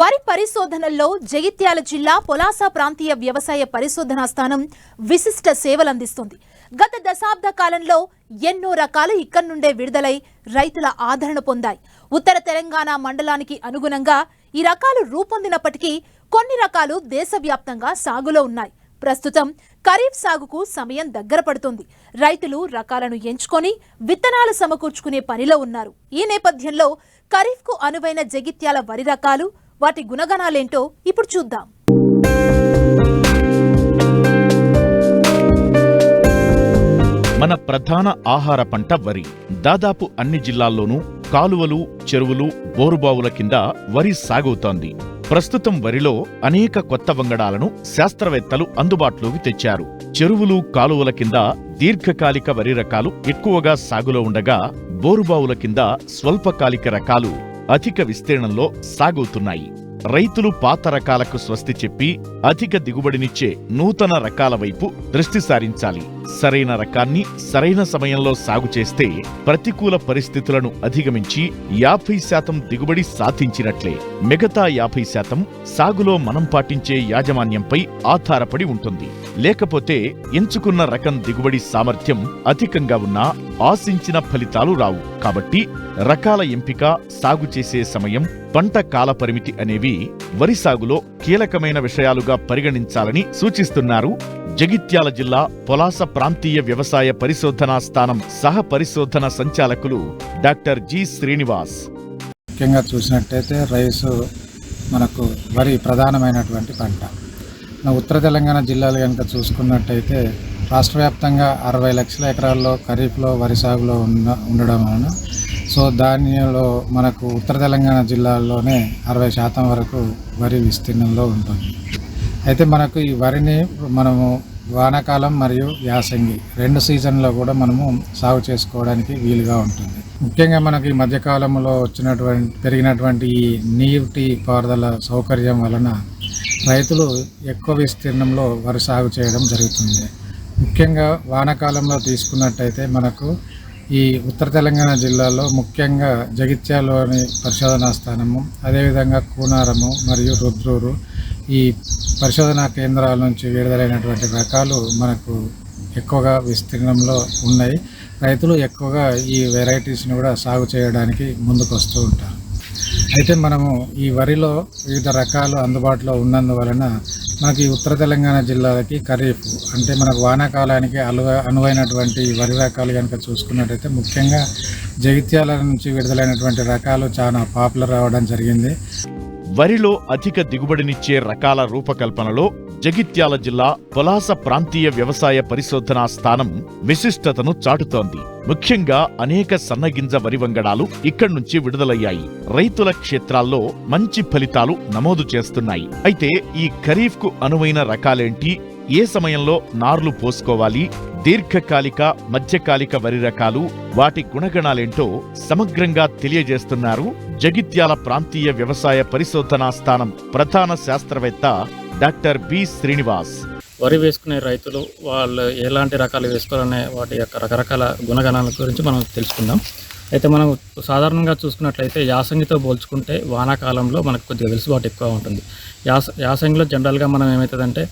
వరి పరిశోధనల్లో జగిత్యాల జిల్లా పొలాస ప్రాంతీయ వ్యవసాయ పరిశోధనా స్థానం విశిష్ట సేవలందిస్తుంది. గత దశాబ్ద కాలంలో ఎన్నో రకాలు ఇక్కడి నుండే విడుదలై రైతుల ఆదరణ పొందాయి. ఉత్తర తెలంగాణ మండలానికి అనుగుణంగా ఈ రకాలు రూపొందినప్పటికీ కొన్ని రకాలు దేశవ్యాప్తంగా సాగులో ఉన్నాయి. ప్రస్తుతం ఖరీఫ్ సాగుకు సమయం దగ్గర పడుతుంది. రైతులు రకాలను ఎంచుకొని విత్తనాలు సమకూర్చుకునే పనిలో ఉన్నారు. ఈ నేపథ్యంలో ఖరీఫ్కు అనువైన జగిత్యాల వరి రకాలు, వాటి గుణగణాలేంటో ఇప్పుడు చూద్దాం. మన ప్రధాన ఆహార పంట వరి. దాదాపు అన్ని జిల్లాల్లోనూ కాలువలు, చెరువులు, బోరుబావుల కింద వరి సాగవుతోంది. ప్రస్తుతం వరిలో అనేక కొత్త వంగడాలను శాస్త్రవేత్తలు అందుబాటులోకి తెచ్చారు. చెరువులు, కాలువల కింద దీర్ఘకాలిక వరి రకాలు ఎక్కువగా సాగులో ఉండగా, బోరుబావుల కింద స్వల్పకాలిక రకాలు అధిక విస్తీర్ణంలో సాగుతున్నాయి. రైతులు పాత రకాలకు స్వస్తి చెప్పి అధిక దిగుబడినిచ్చే నూతన రకాల వైపు దృష్టి సారించాలి. సరైన రకాన్ని సరైన సమయంలో సాగు చేస్తే ప్రతికూల పరిస్థితులను అధిగమించి 50% దిగుబడి సాధించినట్లే. మిగతా 50% సాగులో మనం పాటించే యాజమాన్యంపై ఆధారపడి ఉంటుంది. లేకపోతే ఎంచుకున్న రకం దిగుబడి సామర్థ్యం అధికంగా ఉన్నా ఆశించిన ఫలితాలు రావు. కాబట్టి రకాల ఎంపిక, సాగు చేసే సమయం, పంట కాల పరిమితి అనేవి వరి సాగులో కీలకమైన విషయాలుగా పరిగణించాలని సూచిస్తున్నారు జగిత్యాల జిల్లా పొలాస ప్రాంతీయ వ్యవసాయ పరిశోధనా స్థానం సహ పరిశోధన సంచాలకులు డాక్టర్ జి శ్రీనివాస్. ముఖ్యంగా చూసినట్టయితే రైసు మనకు వరి ప్రధానమైనటువంటి పంట. ఉత్తర తెలంగాణ జిల్లాలు కనుక చూసుకున్నట్టయితే రాష్ట్ర వ్యాప్తంగా 60 లక్షల ఎకరాల్లో ఖరీఫ్లో వరి సాగులో ఉండడం వలన దానిలో మనకు ఉత్తర తెలంగాణ జిల్లాల్లోనే 60% వరకు వరి విస్తీర్ణంలో ఉంటుంది. అయితే మనకు ఈ వరిని మనము వానాకాలం మరియు యాసంగి 2 సీజన్లో కూడా మనము సాగు చేసుకోవడానికి వీలుగా ఉంటుంది. ముఖ్యంగా మనకి ఈ మధ్యకాలంలో పెరిగినటువంటి ఈ నీటి పారుదల సౌకర్యం వలన రైతులు ఎక్కువ విస్తీర్ణంలో వరి సాగు చేయడం జరుగుతుంది. ముఖ్యంగా వానాకాలంలో తీసుకున్నట్టయితే మనకు ఈ ఉత్తర తెలంగాణ జిల్లాలో ముఖ్యంగా జగిత్యాలలోని పరిశోధనా స్థానము, అదేవిధంగా కూనారము మరియు రుద్రూరు ఈ పరిశోధనా కేంద్రాల నుంచి విడుదలైనటువంటి రకాలు మనకు ఎక్కువగా విస్తీర్ణంలో ఉన్నాయి. రైతులు ఎక్కువగా ఈ వెరైటీస్ని కూడా సాగు చేయడానికి ముందుకు వస్తూ ఉంటారు. అయితే మనము ఈ వరిలో వివిధ రకాలు అందుబాటులో ఉన్నందువలన మనకి ఉత్తర తెలంగాణ జిల్లాలకి ఖరీఫ్ అంటే మనకు వానాకాలానికి అనువైనటువంటి వరి రకాలు కనుక చూసుకున్నట్టయితే ముఖ్యంగా జగిత్యాల నుంచి విడుదలైనటువంటి రకాలు చాలా పాపులర్ అవ్వడం జరిగింది. వరిలో అధిక దిగుబడినిచ్చే రకాల రూపకల్పనలో జగిత్యాల జిల్లా పొలాస ప్రాంతీయ వ్యవసాయ పరిశోధనా స్థానం విశిష్టతను చాటుతోంది. ముఖ్యంగా అనేక సన్నగింజ వరి వంగడాలు ఇక్కడి నుంచి విడుదలయ్యాయి. రైతుల క్షేత్రాల్లో మంచి ఫలితాలు నమోదు చేస్తున్నాయి. అయితే ఈ ఖరీఫ్కు అనువైన రకాలేంటి, ఏ సమయంలో నార్లు పోసుకోవాలి, దీర్ఘకాలిక, మధ్యకాలిక వరి రకాలు, వాటి గుణగణాలేంటో సమగ్రంగా తెలియజేస్తున్నారు జగిత్యాల ప్రాంతీయ వ్యవసాయ పరిశోధనా స్థానం ప్రధాన శాస్త్రవేత్త డాక్టర్ బి శ్రీనివాస్. వరి వేసుకునే రైతులు వాళ్ళు ఎలాంటి రకాలు వేసుకోవాలనే వాటి యొక్క రకరకాల గుణగణాల గురించి మనం తెలుసుకుందాం. అయితే మనం సాధారణంగా చూసుకున్నట్లయితే యాసంగితో పోల్చుకుంటే వానాకాలంలో మనకు కొద్దిగా వెసులుబాటు ఎక్కువ ఉంటుంది. యాసంగిలో జనరల్గా మనం ఏమవుతుందంటే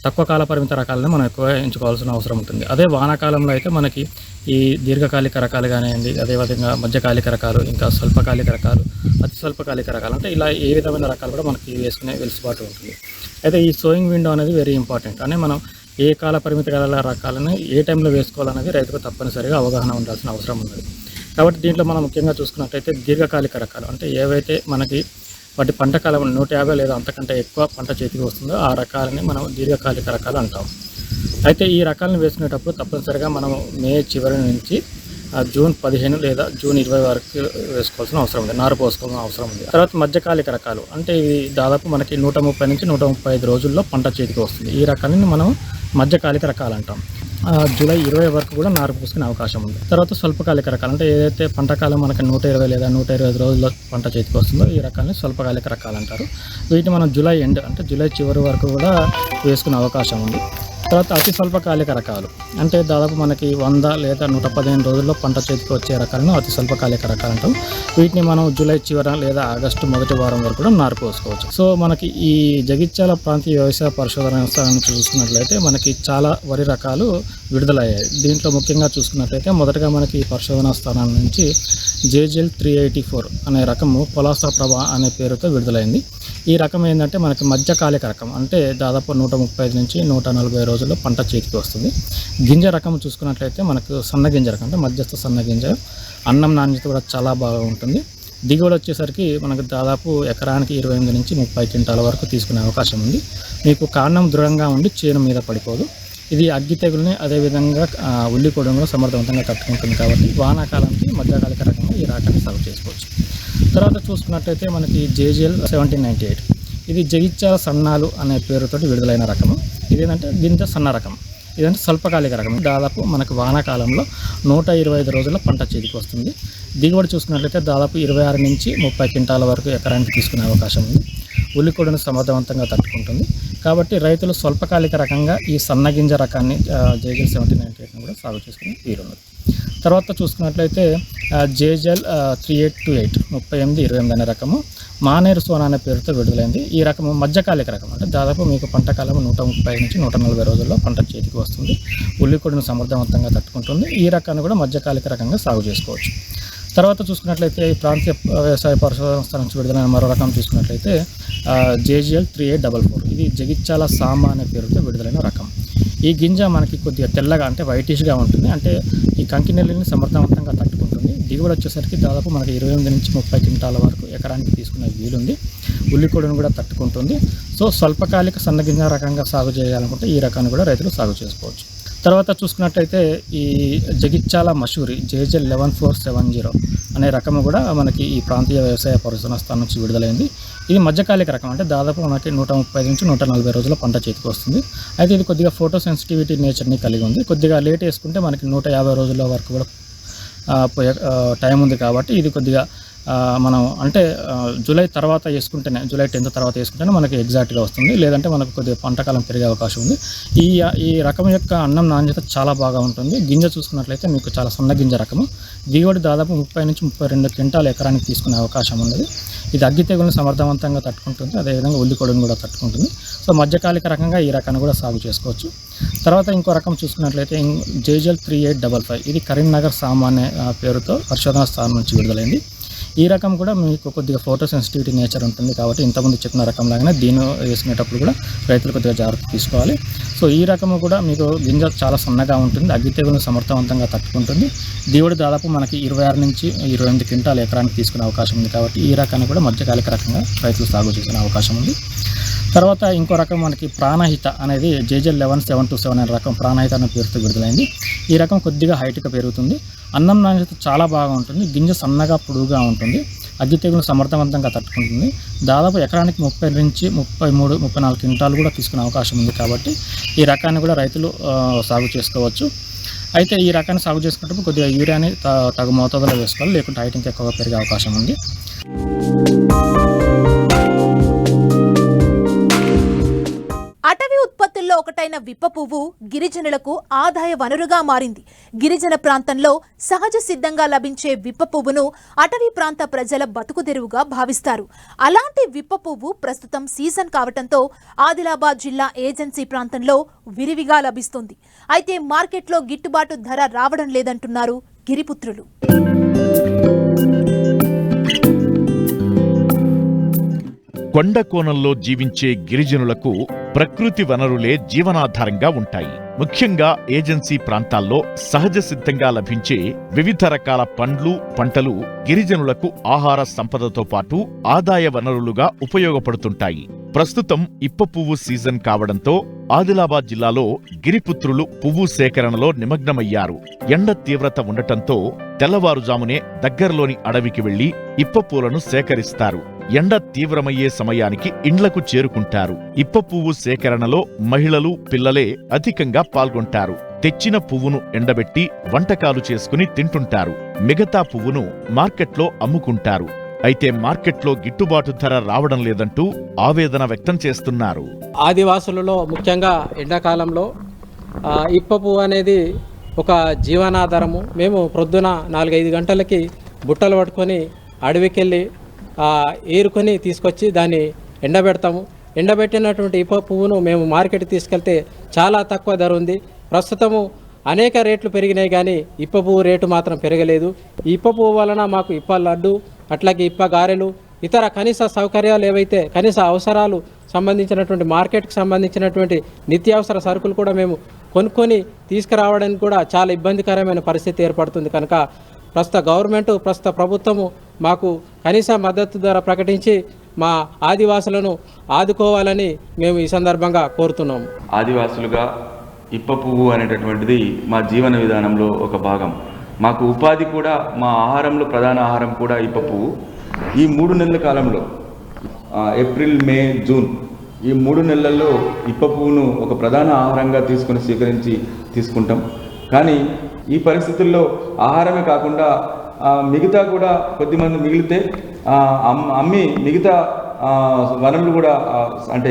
తక్కువ కాల పరిమిత రకాలను మనం ఎక్కువ ఎంచుకోవాల్సిన అవసరం ఉంటుంది. అదే వానాకాలంలో అయితే మనకి ఈ దీర్ఘకాలిక రకాలు కానివ్వండి, అదేవిధంగా మధ్యకాలిక రకాలు, ఇంకా స్వల్పకాలిక రకాలు, అతి స్వల్పకాలిక రకాలు, అంటే ఇలా ఏ విధమైన రకాలు కూడా మనకి వేసుకునే వెసులుబాటు ఉంటుంది. అయితే ఈ సోయింగ్ విండో అనేది వెరీ ఇంపార్టెంట్. అంటే మనం ఏ కాల పరిమితి గల రకాలను ఏ టైంలో వేసుకోవాలనేది రైతుకు తప్పనిసరిగా అవగాహన ఉండాల్సిన అవసరం ఉన్నది. కాబట్టి దీంట్లో మనం ముఖ్యంగా చూసుకున్నట్టయితే దీర్ఘకాలిక రకాలు అంటే ఏవైతే మనకి వాటి పంట కాలం 150 లేదా అంతకంటే ఎక్కువ పంట చేతికి వస్తుందో ఆ రకాలని మనం దీర్ఘకాలిక రకాలు అంటాం. అయితే ఈ రకాలను వేసుకునేటప్పుడు తప్పనిసరిగా మనం మే చివరి నుంచి జూన్ 15 లేదా జూన్ 20 వరకు వేసుకోవాల్సిన అవసరం ఉంది, నారు పోసుకోవాల్సిన అవసరం ఉంది. తర్వాత మధ్యకాలిక రకాలు అంటే ఇవి దాదాపు మనకి 130 నుంచి 135 రోజుల్లో పంట చేతికి వస్తుంది. ఈ రకాలని మనం మధ్యకాలిక రకాలు అంటాం. జూలై 20 వరకు కూడా నారు పోసుకునే అవకాశం ఉంది. తర్వాత స్వల్పకాలిక రకాలు అంటే ఏదైతే పంటకాలం మనకి 120 లేదా 125 రోజుల్లో పంట చేతికి వస్తుందో ఈ రకాలని స్వల్పకాలిక రకాలు అంటారు. వీటిని మనం జూలై ఎండ్ అంటే జూలై చివరి వరకు కూడా వేసుకునే అవకాశం ఉంది. తర్వాత అతి స్వల్పకాలిక రకాలు అంటే దాదాపు మనకి 100 లేదా 115 రోజుల్లో పంట చేతికి వచ్చే రకాలను అతి స్వల్పకాలిక రకాలు అంటాం. వీటిని మనం జూలై చివర లేదా ఆగస్టు మొదటి వారం వరకు కూడా నారు పోసుకోవచ్చు. సో మనకి ఈ జగిత్యాల ప్రాంతీయ వ్యవసాయ పరిశోధన స్థానం చూసుకున్నట్లయితే మనకి చాలా వరి రకాలు విడుదలయ్యాయి. దీంట్లో ముఖ్యంగా చూసుకున్నట్లయితే మొదటగా మనకి ఈ పరిశోధనా స్థానం నుంచి JGL 384 అనే రకము పొలాసా ప్రభ అనే పేరుతో విడుదలైంది. ఈ రకం ఏంటంటే మనకి మధ్యకాలిక రకం, అంటే దాదాపు 135 నుంచి 140 రోజుల్లో పంట చేతికి వస్తుంది. గింజ రకం చూసుకున్నట్లయితే మనకు సన్న గింజ రకం, అంటే మధ్యస్థ సన్న గింజ, అన్నం నాణ్యత కూడా చాలా బాగా ఉంటుంది. దిగుబడి వచ్చేసరికి మనకు దాదాపు ఎకరానికి 28 నుంచి 30 క్వింటాల వరకు తీసుకునే అవకాశం ఉంది. మీకు కాండం దృఢంగా ఉండి చేను మీద పడిపోదు. ఇది అగ్గి తెగుల్ని అదేవిధంగా ఉల్లి పొడుగును సమర్థవంతంగా తట్టుకుంటుంది కాబట్టి వానాకాలానికి మధ్యకాలిక రకంగా ఈ రకాన్ని సాగు చేసుకోవచ్చు. తర్వాత చూసుకున్నట్లయితే మనకి JGL 1798 ఇది జగిత్యాల సన్నాలు అనే పేరుతోటి విడుదలైన రకము. ఇదేంటంటే గింజ సన్న రకం, ఇదంటే స్వల్పకాలిక రకం. దాదాపు మనకు వానాకాలంలో 125 రోజుల పంట చేతికి వస్తుంది. దిగుబడి చూసుకున్నట్లయితే దాదాపు 26 నుంచి 30 క్వింటాల వరకు ఎకరానికి తీసుకునే అవకాశం ఉంది. ఉల్లికొడును సమర్థవంతంగా తట్టుకుంటుంది కాబట్టి రైతులు స్వల్పకాలిక రకంగా ఈ సన్నగింజ రకాన్ని JGL 1798 కూడా సాగు చేసుకుని వీలున్నది. తర్వాత చూసుకున్నట్లయితే JGL 3828 3828 అనే రకము మానేరు సోనా అనే పేరుతో విడుదలైంది. ఈ రకము మధ్యకాలిక రకం, అంటే దాదాపు మీకు పంట కాలం 130 నుంచి 140 రోజుల్లో పంట చేతికి వస్తుంది. ఉల్లికొడును సమర్థవంతంగా తట్టుకుంటుంది. ఈ రకాన్ని కూడా మధ్యకాలిక రకంగా సాగు చేసుకోవచ్చు. తర్వాత చూసుకున్నట్లయితే ఈ ప్రాంతీయ వ్యవసాయ పరిశోధన స్థానం నుంచి విడుదలైన మరో రకం చూసుకున్నట్లయితే JGL 3844 ఇది జగిత్యాల సామ అనే పేరుతో విడుదలైన రకం. ఈ గింజ మనకి కొద్దిగా తెల్లగా, అంటే వైటిష్గా ఉంటుంది, అంటే ఈ కంకినెల్లిని సమర్థవంతంగా తట్టుకుంటుంది. దిగుబడి వచ్చేసరికి దాదాపు మనకి 28 నుంచి 30 క్వింటాల వరకు ఎకరానికి తీసుకునే వీలుంది. ఉల్లికొడును కూడా తట్టుకుంటుంది. సో స్వల్పకాలిక సన్నగింజ రకంగా సాగు చేయాలనుకుంటే ఈ రకాన్ని కూడా రైతులు సాగు చేసుకోవచ్చు. తర్వాత చూసుకున్నట్లయితే ఈ జగిత్యాల మషూరి JGL 11470 అనే రకము కూడా మనకి ఈ ప్రాంతీయ వ్యవసాయ పరిశోధన స్థానం నుంచి విడుదలైంది. ఇది మధ్యకాలిక రకం, అంటే దాదాపు మనకి 130 నుంచి 140 రోజుల పంట చేతికి వస్తుంది. అయితే ఇది కొద్దిగా ఫోటో సెన్సిటివిటీ నేచర్ని కలిగి ఉంది. కొద్దిగా లేట్ వేసుకుంటే మనకి 150 రోజుల వరకు కూడా టైం ఉంది కాబట్టి ఇది కొద్దిగా మనం అంటే జూలై తర్వాత వేసుకుంటేనే, జూలై 10th తర్వాత వేసుకుంటేనే మనకి ఎగ్జాక్ట్గా వస్తుంది. లేదంటే మనకు కొద్దిగా పంటకాలం పెరిగే అవకాశం ఉంది. ఈ రకం యొక్క అన్నం నాణ్యత చాలా బాగా ఉంటుంది. గింజ చూసుకున్నట్లయితే మీకు చాలా సన్న గింజ రకము. దిగుబడి దాదాపు 30 నుంచి 32 క్వింటాల ఎకరానికి తీసుకునే అవకాశం ఉన్నది. ఇది అగ్గి తెగులను సమర్థవంతంగా తట్టుకుంటుంది, అదేవిధంగా ఉల్లికొడును కూడా తట్టుకుంటుంది. సో మధ్యకాలిక రకంగా ఈ రకాన్ని కూడా సాగు చేసుకోవచ్చు. తర్వాత ఇంకో రకం చూసుకున్నట్లయితే JGL 3855 ఇది కరీంనగర్ సామాన్య పేరుతో పరిశోధనా స్థానం నుంచి విడుదలైంది. ఈ రకం కూడా మీకు కొద్దిగా ఫోటో సెన్సిటివిటీ నేచర్ ఉంటుంది కాబట్టి ఇంతకుముందు చెప్పిన రకం లాగానే దీన్ని వేసుకునేటప్పుడు కూడా రైతులు కొద్దిగా జాగ్రత్త తీసుకోవాలి. సో ఈ రకము కూడా మీకు గింజ చాలా సన్నగా ఉంటుంది, అగ్గి తెగులను సమర్థవంతంగా తట్టుకుంటుంది. దిగుబడి దాదాపు మనకి 26 నుంచి 28 క్వింటాల ఎకరానికి తీసుకునే అవకాశం ఉంది కాబట్టి ఈ రకాన్ని కూడా మధ్యకాలిక రకంగా రైతులు సాగు చేసిన అవకాశం ఉంది. తర్వాత ఇంకో రకం మనకి ప్రాణహిత అనేది JGL 11727 అనే రకం ప్రాణహిత అనే పేరుతో విడుదలైంది. ఈ రకం కొద్దిగా హైట్గా పెరుగుతుంది. అన్నం నాణ్యత చాలా బాగా ఉంటుంది. గింజ సన్నగా పొడుగుగా ఉంటుంది. అగ్గి తెగులు సమర్థవంతంగా తట్టుకుంటుంది. దాదాపు ఎకరానికి 30 నుంచి 33-34 క్వింటాలు కూడా తీసుకునే అవకాశం ఉంది కాబట్టి ఈ రకాన్ని కూడా రైతులు సాగు చేసుకోవచ్చు. అయితే ఈ రకాన్ని సాగు చేసుకున్నప్పుడు కొద్దిగా యూరియాని తగు మోతాదులో వేసుకోవాలి, లేకుంటే హైట్ ఇంకా ఎక్కువగా పెరిగే అవకాశం ఉంది. అటవీ ఉత్పత్తుల్లో ఒకటైన విప్ప పువ్వు గిరిజనులకు ఆదాయ వనరుగా మారింది. గిరిజన ప్రాంతంలో సహజ సిద్ధంగా లభించే విప్ప పువ్వును అటవీ ప్రాంత ప్రజల బతుకుదెరువుగా భావిస్తారు. అలాంటి విప్ప పువ్వు ప్రస్తుతం సీజన్ కావటంతో ఆదిలాబాద్ జిల్లా ఏజెన్సీ ప్రాంతంలో విరివిగా లభిస్తుంది. అయితే మార్కెట్లో గిట్టుబాటు ధర రావడం లేదంటున్నారు గిరిపుత్రులు. కొండ కోణంలో జీవించే గిరిజనులకు ప్రకృతి వనరులే జీవనాధారంగా ఉంటాయి. ముఖ్యంగా ఏజెన్సీ ప్రాంతాల్లో సహజ సిద్ధంగా లభించే వివిధ రకాల పండ్లు, పంటలు గిరిజనులకు ఆహార సంపదతో పాటు ఆదాయ వనరులుగా ఉపయోగపడుతుంటాయి. ప్రస్తుతం ఇప్ప పువ్వు సీజన్ కావడంతో ఆదిలాబాద్ జిల్లాలో గిరిపుత్రులు పువ్వు సేకరణలో నిమగ్నమయ్యారు. ఎండ తీవ్రత ఉండటంతో తెల్లవారుజామునే దగ్గరలోని అడవికి వెళ్లి ఇప్ప పూలను సేకరిస్తారు. ఎండ తీవ్రమయ్యే సమయానికి ఇండ్లకు చేరుకుంటారు. ఇప్ప పువ్వు సేకరణలో మహిళలు, పిల్లలే అధికంగా పాల్గొంటారు. తెచ్చిన పువ్వును ఎండబెట్టి వంటకాలు చేసుకుని తింటుంటారు. మిగతా పువ్వును మార్కెట్లో అమ్ముకుంటారు. అయితే మార్కెట్లో గిట్టుబాటు ధర రావడం లేదంటూ ఆవేదన వ్యక్తం చేస్తున్నారు. ఆదివాసులలో ముఖ్యంగా ఎండాకాలంలో ఇప్ప పువ్వు అనేది ఒక జీవనాధారము. మేము ప్రొద్దున 4-5 గంటలకి బుట్టలు పట్టుకొని అడవికి వెళ్ళి ఏరుకొని తీసుకొచ్చి దాన్ని ఎండబెడతాము. ఎండబెట్టినటువంటి ఇప్ప పువ్వును మేము మార్కెట్కి తీసుకెళ్తే చాలా తక్కువ ధర ఉంది. ప్రస్తుతము అనేక రేట్లు పెరిగినాయి కానీ ఇప్ప పువ్వు రేటు మాత్రం పెరగలేదు. ఈ ఇప్ప పువ్వు వలన మాకు ఇప్ప లడ్డు, అట్లాగే ఇప్ప గారెలు, ఇతర కనీస సౌకర్యాలు ఏవైతే కనీస అవసరాలు సంబంధించినటువంటి మార్కెట్కి సంబంధించినటువంటి నిత్యావసర సరుకులు కూడా మేము కొనుక్కొని తీసుకురావడానికి కూడా చాలా ఇబ్బందికరమైన పరిస్థితి ఏర్పడుతుంది. కనుక ప్రస్తుత గవర్నమెంటు, ప్రస్తుత ప్రభుత్వము మాకు కనీస మద్దతు ధర ప్రకటించి మా ఆదివాసులను ఆదుకోవాలని మేము ఈ సందర్భంగా కోరుతున్నాము. ఆదివాసులుగా ఇప్ప పువ్వు అనేటటువంటిది మా జీవన విధానంలో ఒక భాగం. మాకు ఉపాధి కూడా, మా ఆహారంలో ప్రధాన ఆహారం కూడా ఇప్ప పువ్వు. ఈ 3 నెలల కాలంలో ఏప్రిల్, మే, జూన్ ఈ 3 నెలల్లో ఇప్ప పువ్వును ఒక ప్రధాన ఆహారంగా స్వీకరించి తీసుకుంటాం. కానీ ఈ పరిస్థితుల్లో ఆహారమే కాకుండా మిగతా కూడా కొద్దిమంది మిగిలితే అమ్మి మిగతా వనరులు కూడా అంటే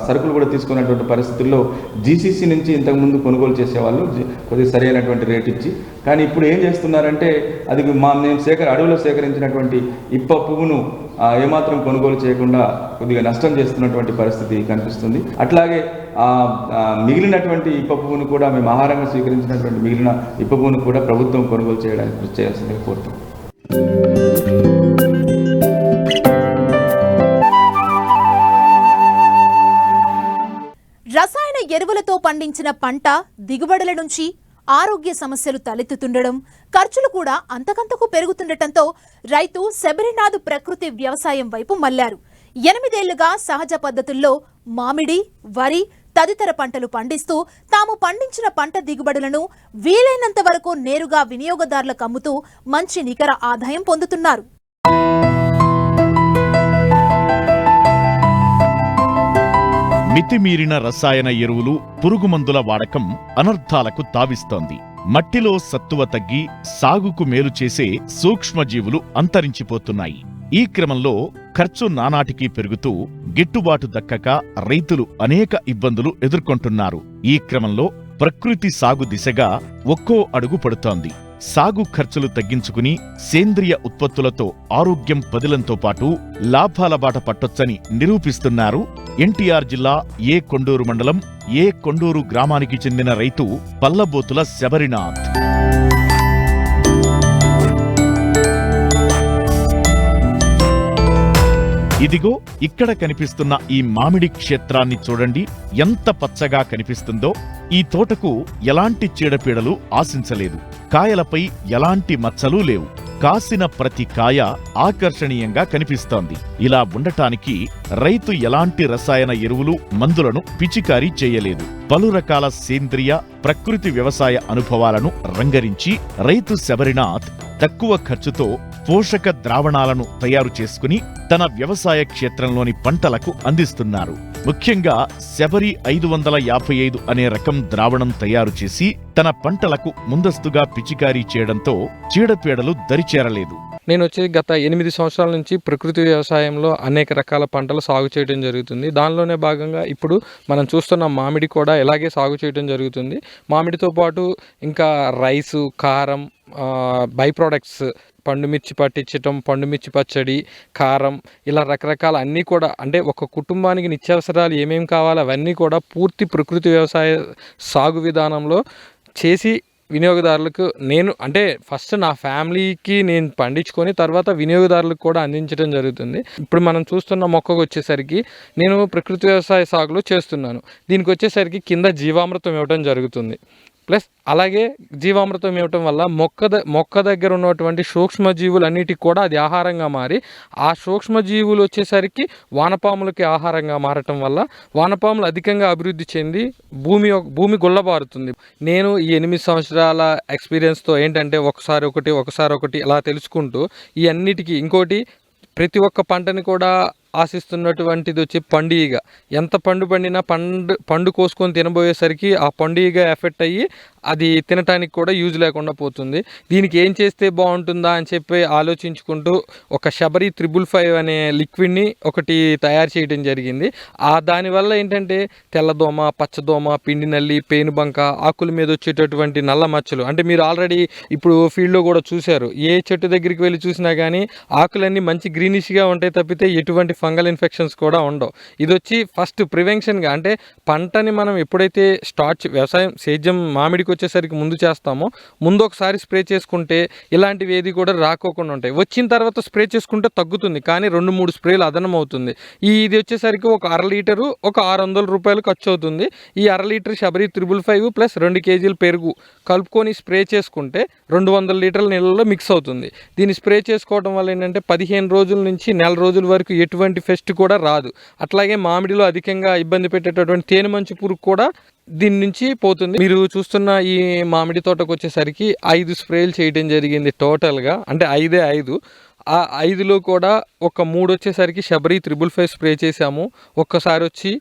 సరుకులు కూడా తీసుకున్నటువంటి పరిస్థితుల్లో జీసీసీ నుంచి ఇంతకుముందు కొనుగోలు చేసేవాళ్ళు కొద్దిగా సరైనటువంటి రేట్ ఇచ్చి. కానీ ఇప్పుడు ఏం చేస్తున్నారంటే అది మేము అడవిలో సేకరించినటువంటి ఇప్ప పువ్వును ఏమాత్రం కొనుగోలు చేయకుండా కొద్దిగా నష్టం చేస్తున్నటువంటి పరిస్థితి కనిపిస్తుంది. అట్లాగే మిగిలినటువంటి ఇప్ప పువ్వును కూడా మేము ఆహారంగా స్వీకరించినటువంటి మిగిలిన ఇప్ప పువ్వును కూడా ప్రభుత్వం కొనుగోలు చేయడానికి కృషి చేయాల్సిందిగా కోరుతాం. రసాయన ఎరువులతో పండించిన పంట దిగుబడుల నుంచి ఆరోగ్య సమస్యలు తలెత్తుతుండడం, ఖర్చులు కూడా అంతకంతకు పెరుగుతుండటంతో రైతు శబరినాథ్ ప్రకృతి వ్యవసాయం వైపు మళ్లారు. 8 ఏళ్లుగా సహజ పద్ధతుల్లో మామిడి, వరి తదితర పంటలు పండిస్తూ తాము పండించిన పంట దిగుబడులను వీలైనంత వరకు నేరుగా వినియోగదారులకు అమ్ముతూ మంచి నికర ఆదాయం పొందుతున్నారు. మితిమీరిన రసాయన ఎరువులు, పురుగుమందుల వాడకం అనర్థాలకు తావిస్తోంది. మట్టిలో సత్తువ తగ్గి సాగుకు మేలు చేసే సూక్ష్మజీవులు అంతరించిపోతున్నాయి. ఈ క్రమంలో ఖర్చు నానాటికి పెరుగుతూ గిట్టుబాటు దక్కక రైతులు అనేక ఇబ్బందులు ఎదుర్కొంటున్నారు. ఈ క్రమంలో ప్రకృతి సాగు దిశగా ఒక్కో అడుగు పడుతోంది. సాగు ఖర్చులు తగ్గించుకుని సేంద్రియ ఉత్పత్తులతో ఆరోగ్యం పదిలంతో పాటు లాభాల బాట పట్టొచ్చని నిరూపిస్తున్నారు ఎన్టీఆర్ జిల్లా ఏ కొండూరు మండలం ఏ కొండూరు గ్రామానికి చెందిన రైతు పల్లబోతుల శబరినాథ్. ఇదిగో ఇక్కడ కనిపిస్తున్న ఈ మామిడి క్షేత్రాన్ని చూడండి, ఎంత పచ్చగా కనిపిస్తుందో. ఈ తోటకు ఎలాంటి చీడపీడలు ఆశించలేదు. కాయలపై ఎలాంటి మచ్చలూ లేవు. కాసిన ప్రతి కాయ ఆకర్షణీయంగా కనిపిస్తోంది. ఇలా ఉండటానికి రైతు ఎలాంటి రసాయన ఎరువులు, మందులను పిచికారీ చేయలేదు. పలు రకాల సేంద్రియ, ప్రకృతి వ్యవసాయ అనుభవాలను రంగరించి రైతు శబరినాథ్ తక్కువ ఖర్చుతో పోషక ద్రావణాలను తయారు చేసుకుని తన వ్యవసాయ క్షేత్రంలోని పంటలకు అందిస్తున్నారు. ముఖ్యంగా శబరి 555 అనే రకం ద్రావణం తయారు చేసి తన పంటలకు ముందస్తుగా పిచికారీ చేయడంతో చీడపీడలు దరిచేరలేదు. నేను గత 8 సంవత్సరాల నుంచి ప్రకృతి వ్యవసాయంలో అనేక రకాల పంటలు సాగు చేయడం జరుగుతుంది. దానిలోనే భాగంగా ఇప్పుడు మనం చూస్తున్న మామిడి కూడా ఇలాగే సాగు చేయడం జరుగుతుంది. మామిడితో పాటు ఇంకా రైసు, కారం, బై ప్రోడక్ట్స్, పండుమిర్చి పట్టించటం, పండుమిర్చి పచ్చడి, కారం, ఇలా రకరకాల అన్నీ కూడా, అంటే ఒక కుటుంబానికి నిత్యావసరాలు ఏమేమి కావాలో అవన్నీ కూడా పూర్తి ప్రకృతి వ్యవసాయ సాగు విధానంలో చేసి వినియోగదారులకు అంటే ఫస్ట్ నా ఫ్యామిలీకి నేను పండించుకొని తర్వాత వినియోగదారులకు కూడా అందించడం జరుగుతుంది. ఇప్పుడు మనం చూస్తున్న మొక్కకు వచ్చేసరికి నేను ప్రకృతి వ్యవసాయ సాగులో చేస్తున్నాను. దీనికి వచ్చేసరికి కింద జీవామృతం ఇవ్వడం జరుగుతుంది. ప్లస్ అలాగే జీవామృతం ఇవ్వటం వల్ల మొక్క దగ్గర ఉన్నటువంటి సూక్ష్మజీవులన్నిటికి కూడా అది ఆహారంగా మారి, ఆ సూక్ష్మజీవులు వచ్చేసరికి వానపాములకి ఆహారంగా మారటం వల్ల వానపాములు అధికంగా అభివృద్ధి చెంది భూమి గుల్లబారుతుంది. నేను ఈ 8 సంవత్సరాల ఎక్స్పీరియన్స్తో ఏంటంటే ఒకసారి ఒకటి ఇలా తెలుసుకుంటూ ఈ అన్నిటికీ ఇంకోటి ప్రతి ఒక్క పంటని కూడా ఆశిస్తున్నటువంటిది వచ్చి పండుగ. ఎంత పండు పండినా పండు కోసుకొని తినబోయేసరికి ఆ పండుగ ఎఫెక్ట్ అయ్యి అది తినటానికి కూడా యూజ్ లేకుండా పోతుంది. దీనికి ఏం చేస్తే బాగుంటుందా అని చెప్పి ఆలోచించుకుంటూ ఒక శబరి 555 అనే లిక్విడ్ని ఒకటి తయారు చేయడం జరిగింది. దానివల్ల ఏంటంటే తెల్లదోమ, పచ్చదోమ, పిండి నల్లి, పేనుబంక, ఆకుల మీద వచ్చేటటువంటి నల్ల మచ్చలు, అంటే మీరు ఆల్రెడీ ఇప్పుడు ఫీల్డ్లో కూడా చూశారు, ఏ చెట్టు దగ్గరికి వెళ్ళి చూసినా కానీ ఆకులన్నీ మంచి గ్రీనిష్గా ఉంటాయి తప్పితే ఎటువంటి ఫంగల్ ఇన్ఫెక్షన్స్ కూడా ఉండవు. ఇది వచ్చి ఫస్ట్ ప్రివెన్షన్గా, అంటే పంటని మనం ఎప్పుడైతే వ్యవసాయం సేద్యం మామిడికి వచ్చేసరికి ముందు చేస్తామో ముందు ఒకసారి స్ప్రే చేసుకుంటే ఇలాంటివి ఏది కూడా రాకోకుండా ఉంటాయి. వచ్చిన తర్వాత స్ప్రే చేసుకుంటే తగ్గుతుంది, కానీ 2-3 స్ప్రేలు అదనం అవుతుంది. ఇది వచ్చేసరికి ఒక 1/2 లీటరు ఒక 600 రూపాయలు ఖర్చు అవుతుంది. ఈ 1/2 లీటర్ శబరి 555 ప్లస్ 2 కేజీల పెరుగు కలుపుకొని స్ప్రే చేసుకుంటే 200 లీటర్ల నీళ్ళలో మిక్స్ అవుతుంది. దీన్ని స్ప్రే చేసుకోవడం వల్ల ఏంటంటే 15 రోజుల నుంచి నెల రోజుల వరకు ఎటువంటి పెస్ట్ కూడా రాదు. అట్లాగే మామిడిలో అధికంగా ఇబ్బంది పెట్టేటటువంటి తేనె మంచు పురుగు కూడా దీని నుంచి పోతుంది. మీరు చూస్తున్న ఈ మామిడి తోటకు వచ్చేసరికి 5 స్ప్రేలు చేయడం జరిగింది టోటల్గా, అంటే 5 ఆ 5లో కూడా ఒక 3 వచ్చేసరికి శబరి 555 స్ప్రే చేశాము, ఒక్కసారి వచ్చి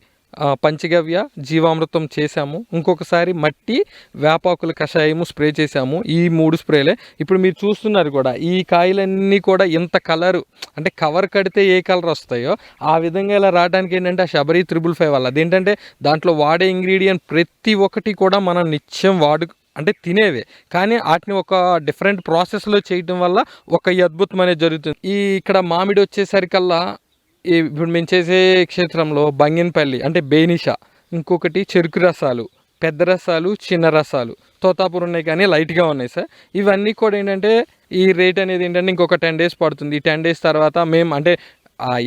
పంచగవ్య జీవామృతం చేశాము, ఇంకొకసారి మట్టి వేపాకుల కషాయము స్ప్రే చేశాము. ఈ 3 స్ప్రేలే ఇప్పుడు మీరు చూస్తున్నారు కూడా. ఈ కాయలన్నీ కూడా ఇంత కలరు, అంటే కవర్ కడితే ఏ కలర్ వస్తాయో ఆ విధంగా ఇలా రావడానికి ఏంటంటే ఆ శబరి 555 వల్ల. అదేంటంటే దాంట్లో వాడే ఇంగ్రీడియంట్ ప్రతి ఒక్కటి కూడా మనం నిత్యం అంటే తినేవే, కానీ వాటిని ఒక డిఫరెంట్ ప్రాసెస్లో చేయడం వల్ల ఒక అద్భుతం అనేది జరుగుతుంది. ఇక్కడ మామిడి వచ్చేసరికల్లా ఇప్పుడు మేము చేసే క్షేత్రంలో బంగినపల్లి అంటే బేనిషా, ఇంకొకటి చెరుకు రసాలు, పెద్ద రసాలు, చిన్న రసాలు, తోతాపూర్ ఉన్నాయి కానీ లైట్గా ఉన్నాయి సార్. ఇవన్నీ కూడా ఏంటంటే ఈ రేట్ అనేది ఏంటంటే ఇంకొక 10 డేస్ పడుతుంది. ఈ 10 డేస్ తర్వాత మేము అంటే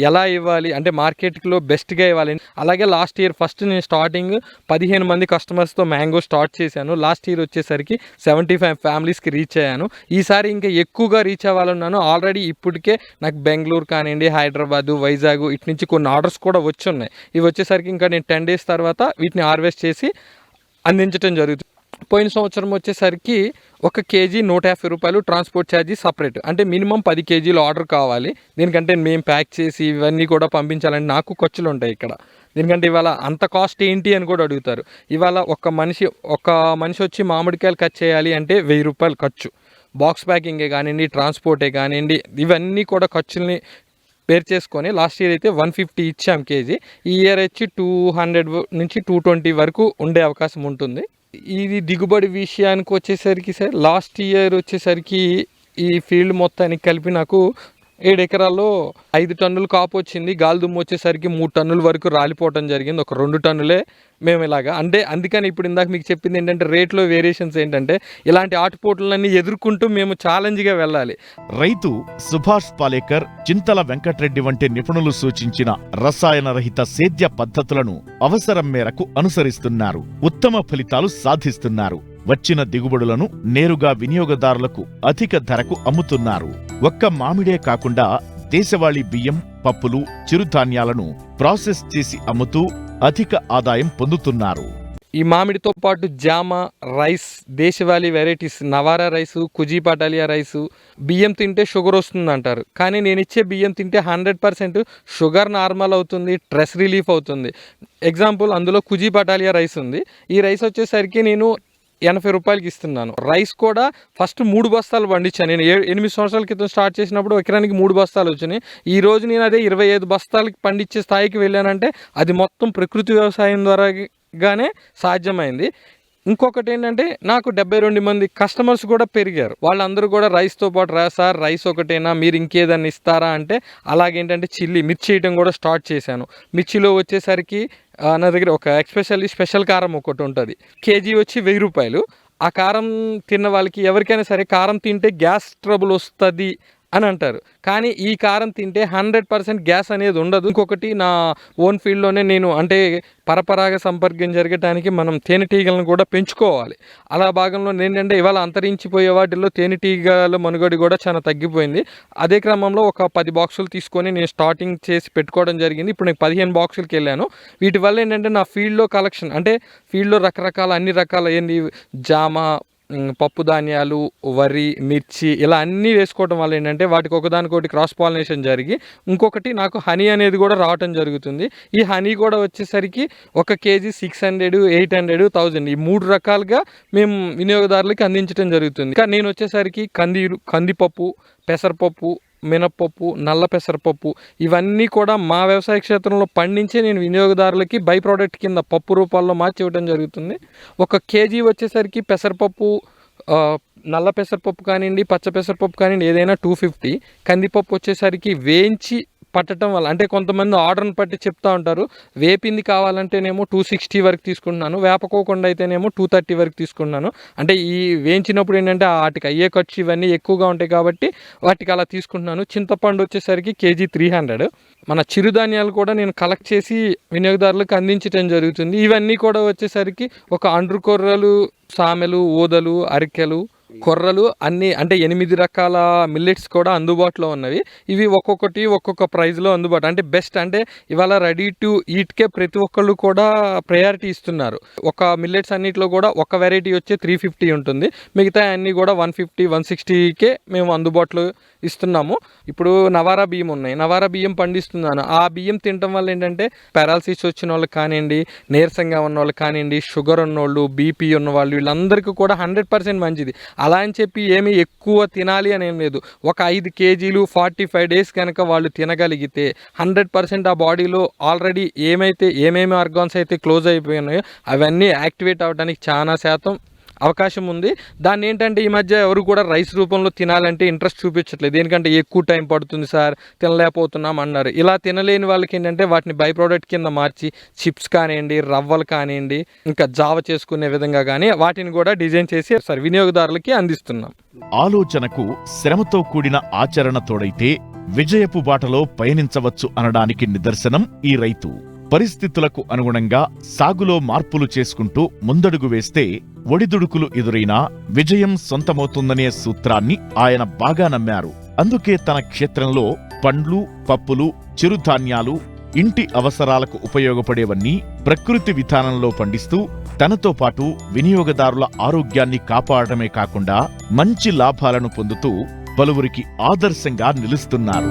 ఎలా ఇవ్వాలి అంటే మార్కెట్లో బెస్ట్గా ఇవ్వాలి. అలాగే లాస్ట్ ఇయర్ ఫస్ట్ నేను స్టార్టింగ్ 15 మంది కస్టమర్స్తో మ్యాంగో స్టార్ట్ చేశాను. లాస్ట్ ఇయర్ వచ్చేసరికి 75 ఫ్యామిలీస్కి రీచ్ అయ్యాను. ఈసారి ఇంకా ఎక్కువగా రీచ్ అవ్వాలన్నాను. ఆల్రెడీ ఇప్పటికే నాకు బెంగళూరు కానివ్వండి, హైదరాబాదు, వైజాగ్ ఇటు నుంచి కొన్ని ఆర్డర్స్ కూడా వచ్చి ఉన్నాయి. ఇవి వచ్చేసరికి ఇంకా నేను 10 డేస్ తర్వాత వీటిని హార్వెస్ట్ చేసి అందించడం జరుగుతుంది. పోయిన సంవత్సరం వచ్చేసరికి 1 కేజీ 150 రూపాయలు ట్రాన్స్పోర్ట్ ఛార్జీ సపరేట్, అంటే మినిమం 10 కేజీలు ఆర్డర్ కావాలి. దీనికంటే మేము ప్యాక్ చేసి ఇవన్నీ కూడా పంపించాలంటే నాకు ఖర్చులు ఉంటాయి ఇక్కడ. దీనికంటే ఇవాళ అంత కాస్ట్ ఏంటి అని కూడా అడుగుతారు. ఇవాళ ఒక మనిషి వచ్చి మామిడికాయలు కట్ చేయాలి అంటే 1000 రూపాయలు ఖర్చు. బాక్స్ ప్యాకింగే కానివ్వండి, ట్రాన్స్పోర్టే కానివ్వండి, ఇవన్నీ కూడా ఖర్చుల్ని పేర్ చేసుకొని లాస్ట్ ఇయర్ అయితే 150 ఇచ్చాం కేజీ. ఈ ఇయర్ వచ్చి 200 నుంచి 220 వరకు ఉండే అవకాశం ఉంటుంది. ఇది దిగుబడి విషయానికి వచ్చేసరికి సార్ లాస్ట్ ఇయర్ వచ్చేసరికి ఈ ఫీల్డ్ మొత్తానికి కలిపి నాకు 7 ఎకరాల్లో 5 టన్నులు కాపు వచ్చింది. గాలి దుమ్ము వచ్చేసరికి 3 టన్నుల వరకు రాలిపోవటం జరిగింది. ఒక 2 టన్నులే మేము ఇలాగా, అంటే అందుకని ఇప్పుడు ఇందాక మీకు చెప్పింది ఏంటంటే రేట్లో వేరియేషన్స్ ఏంటంటే ఇలాంటి ఆటుపోట్లన్నీ ఎదుర్కొంటూ మేము ఛాలెంజ్గా వెళ్ళాలి. రైతు సుభాష్ పాలేకర్, చింతల వెంకట్రెడ్డి వంటి నిపుణులు సూచించిన రసాయన రహిత సేద్య పద్ధతులను అవసరం మేరకు అనుసరిస్తున్నారు. ఉత్తమ ఫలితాలు సాధిస్తున్నారు. వచ్చిన దిగుబడులను నేరుగా వినియోగదారులకు అధిక ధరకు అమ్ముతున్నారు. ఒక్క మామిడే కాకుండా దేశవాళీ బియ్యం, పప్పులు, చిరుధాన్యాలను ప్రాసెస్ చేసి అమ్ముతూ అధిక ఆదాయం పొందుతున్నారు. ఈ మామిడితో పాటు జామ, రైస్, దేశవాళీ వెరైటీస్, నవారా రైసు, కుజీ పటాలియా రైసు, బియ్యం తింటే షుగర్ వస్తుంది అంటారు, కానీ నేను ఇచ్చే బియ్యం తింటే 100% షుగర్ నార్మల్ అవుతుంది, స్ట్రెస్ రిలీఫ్ అవుతుంది. ఎగ్జాంపుల్ అందులో కుజీ పటాలియా రైస్ ఉంది. ఈ రైస్ వచ్చేసరికి నేను 80 రూపాయలకి ఇస్తున్నాను. రైస్ కూడా ఫస్ట్ 3 బస్తాలు పండించాను. నేను 8 సంవత్సరాల క్రితం స్టార్ట్ చేసినప్పుడు ఎకరానికి 3 బస్తాలు వచ్చినాయి. ఈ రోజు నేను అదే 25 బస్తాలకి పండించే స్థాయికి వెళ్ళానంటే అది మొత్తం ప్రకృతి వ్యవసాయం ద్వారాగానే సాధ్యమైంది. ఇంకొకటి ఏంటంటే నాకు 72 మంది కస్టమర్స్ కూడా పెరిగారు. వాళ్ళందరూ కూడా రైస్తో పాటు సార్ రైస్ ఒకటేనా, మీరు ఇంకేదన్నా ఇస్తారా అంటే అలాగేంటంటే మిర్చి వేయడం కూడా స్టార్ట్ చేశాను. మిర్చిలో వచ్చేసరికి నా దగ్గర ఒక స్పెషల్ కారం ఒకటి ఉంటుంది. కేజీ వచ్చి 1000 రూపాయలు. ఆ కారం తిన్న వాళ్ళకి ఎవరికైనా సరే కారం తింటే గ్యాస్ ట్రబుల్ వస్తుంది అని అంటారు, కానీ ఈ కారం తింటే 100% గ్యాస్ అనేది ఉండదు. ఇంకొకటి నా ఓన్ ఫీల్డ్లోనే నేను అంటే పరపరాగ సంపర్కం జరగడానికి మనం తేనెటీగలను కూడా పెంచుకోవాలి. అలా భాగంలో ఏంటంటే ఇవాళ అంతరించిపోయే వాటిల్లో తేనెటీగల మనుగడ కూడా చాలా తగ్గిపోయింది. అదే క్రమంలో ఒక 10 బాక్సులు తీసుకొని నేను స్టార్టింగ్ చేసి పెట్టుకోవడం జరిగింది. ఇప్పుడు నేను 15 బాక్సులకి వెళ్ళాను. వీటి వల్ల ఏంటంటే నా ఫీల్డ్లో కలెక్షన్, అంటే ఫీల్డ్లో అన్ని రకాల ఏంటి జామ, పప్పు ధాన్యాలు, వరి, మిర్చి ఇలా అన్నీ వేసుకోవడం వల్ల ఏంటంటే వాటికి ఒకదానికొకటి క్రాస్ పాలినేషన్ జరిగి ఇంకొకటి నాకు హనీ అనేది కూడా రావటం జరుగుతుంది. ఈ హనీ కూడా వచ్చేసరికి 1 కేజీ 600, 800, 1000 ఈ 3 రకాలుగా మేము వినియోగదారులకి అందించడం జరుగుతుంది. ఇంకా నేను వచ్చేసరికి కందిపప్పు, పెసరపప్పు, మినప్పప్పు, నల్ల పెసరపప్పు ఇవన్నీ కూడా మా వ్యవసాయ క్షేత్రంలో పండించే నేను వినియోగదారులకి బై ప్రోడక్ట్ కింద పప్పు రూపాల్లో మార్చి ఇవ్వడం జరుగుతుంది. 1 కేజీ వచ్చేసరికి పెసరపప్పు, నల్ల పెసరపప్పు కానివ్వండి, పచ్చ పెసరపప్పు కానివ్వండి ఏదైనా 250. కందిపప్పు వచ్చేసరికి వేయించి పట్టడం వల్ల అంటే కొంతమంది ఆర్డర్ని బట్టి చెప్తా ఉంటారు, వేపింది కావాలంటేనేమో 260 వరకు తీసుకుంటున్నాను, వేపకోకుండా అయితేనేమో 230 వరకు తీసుకుంటున్నాను. అంటే ఈ వేయించినప్పుడు ఏంటంటే వాటికి అయ్యే ఖర్చు ఇవన్నీ ఎక్కువగా ఉంటాయి కాబట్టి వాటికి అలా తీసుకుంటున్నాను. చింతపండు వచ్చేసరికి కేజీ 300. మన చిరుధాన్యాలు కూడా నేను కలెక్ట్ చేసి వినియోగదారులకు అందించడం జరుగుతుంది. ఇవన్నీ కూడా వచ్చేసరికి ఒక అండ్రుకొర్రలు, సామెలు, ఊదలు, అరికెలు, కొర్రలు అన్నీ అంటే 8 రకాల మిల్లెట్స్ కూడా అందుబాటులో ఉన్నవి. ఇవి ఒక్కొక్కటి ఒక్కొక్క ప్రైస్లో అందుబాటు అంటే బెస్ట్ అంటే ఇవాళ రెడీ టు ఈట్కే ప్రతి ఒక్కళ్ళు కూడా ప్రయారిటీ ఇస్తున్నారు. ఒక మిల్లెట్స్ అన్నిటిలో కూడా ఒక వెరైటీ వచ్చే 350 ఉంటుంది, మిగతా అన్నీ కూడా 150, 160కే మేము అందుబాటులో ఇస్తున్నాము. ఇప్పుడు నవారా బియ్యం ఉన్నాయి, నవారా బియ్యం పండిస్తున్నాను. ఆ బియ్యం తినడం వల్ల ఏంటంటే పారాలసిస్ వచ్చిన వాళ్ళకి కానివ్వండి, నీరసంగా ఉన్న వాళ్ళకి కానివ్వండి, షుగర్ ఉన్నోళ్ళు, బీపీ ఉన్నవాళ్ళు వీళ్ళందరికీ కూడా 100% మంచిది. అలా అని చెప్పి ఏమి ఎక్కువ తినాలి అని ఏం లేదు. ఒక 5 కేజీలు 45 డేస్ కనుక వాళ్ళు తినగలిగితే 100% ఆ బాడీలో ఆల్రెడీ ఏమేమి ఆర్గాన్స్ అయితే క్లోజ్ అయిపోయినాయో అవన్నీ యాక్టివేట్ అవ్వడానికి చాలా శాతం అవకాశం ఉంది. దాన్ని ఏంటంటే ఈ మధ్య ఎవరు కూడా రైస్ రూపంలో తినాలంటే ఇంట్రెస్ట్ చూపించట్లేదు, ఎందుకంటే ఎక్కువ టైం పడుతుంది సార్, తినలేకపోతున్నాం అన్నారు. ఇలా తినలేని వాళ్ళకి ఏంటంటే వాటిని బై ప్రోడక్ట్ కింద మార్చి చిప్స్ కానివ్వండి, రవ్వలు కానివ్వండి, ఇంకా జావ చేసుకునే విధంగా కానీ వాటిని కూడా డిజైన్ చేసి వినియోగదారులకి అందిస్తున్నాం. ఆలోచనకు శ్రమతో కూడిన ఆచరణ తోడైతే విజయపు బాటలో పయనించవచ్చు అనడానికి నిదర్శనం ఈ రైతు. పరిస్థితులకు అనుగుణంగా సాగులో మార్పులు చేసుకుంటూ ముందడుగు వేస్తే ఒడిదుడుకులు ఎదురైనా విజయం సొంతమవుతుందనే సూత్రాన్ని ఆయన బాగా నమ్మారు. అందుకే తన క్షేత్రంలో పండ్లు, పప్పులు, చిరుధాన్యాలు, ఇంటి అవసరాలకు ఉపయోగపడేవన్నీ ప్రకృతి విధానంలో పండిస్తూ తనతో పాటు వినియోగదారుల ఆరోగ్యాన్ని కాపాడటమే కాకుండా మంచి లాభాలను పొందుతూ పలువురికి ఆదర్శంగా నిలుస్తున్నారు.